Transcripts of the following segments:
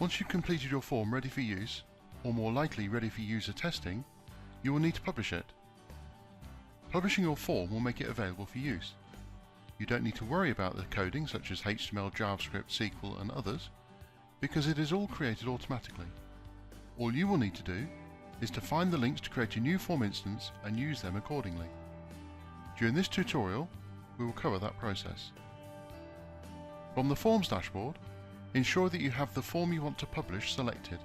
Once you've completed your form ready for use, or more likely ready for user testing, you will need to publish it. Publishing your form will make it available for use. You don't need to worry about the coding such as HTML, JavaScript, SQL and others, because it is all created automatically. All you will need to do is to find the links to create a new form instance and use them accordingly. During this tutorial, we will cover that process. From the Forms dashboard, ensure that you have the form you want to publish selected.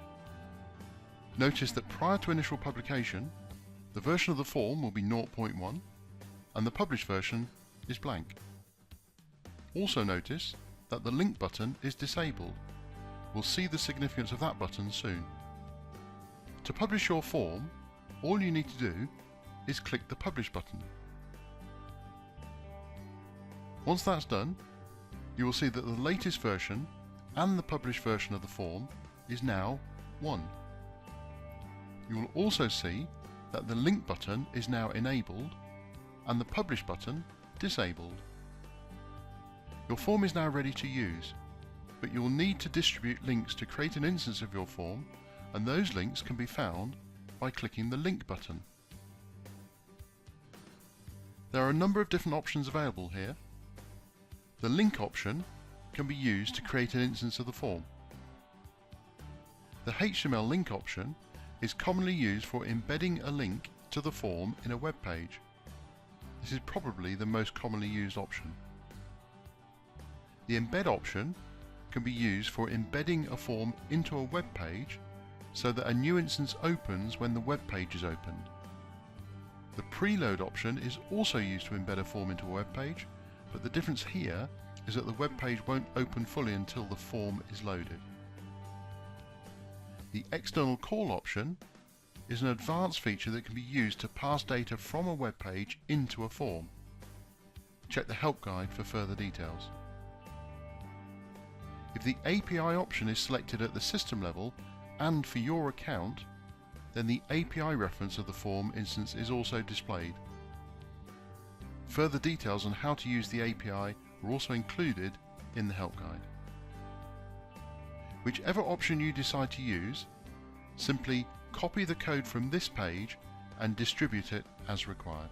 Notice that prior to initial publication, the version of the form will be 0.1 and the published version is blank. Also notice that the link button is disabled. We'll see the significance of that button soon. To publish your form, all you need to do is click the Publish button. Once that's done, you will see that the latest version and the published version of the form is now 1. You will also see that the link button is now enabled and the Publish button disabled. Your form is now ready to use, but you will need to distribute links to create an instance of your form, and those links can be found by clicking the Link button. There are a number of different options available here. The Link option can be used to create an instance of the form. The HTML link option is commonly used for embedding a link to the form in a web page. This is probably the most commonly used option. The Embed option can be used for embedding a form into a web page so that a new instance opens when the web page is opened. The Preload option is also used to embed a form into a web page, but the difference here is that the web page won't open fully until the form is loaded. The External Call option is an advanced feature that can be used to pass data from a web page into a form. Check the help guide for further details. If the API option is selected at the system level and for your account, then the API reference of the form instance is also displayed. Further details on how to use the API are also included in the help guide. Whichever option you decide to use, simply copy the code from this page and distribute it as required.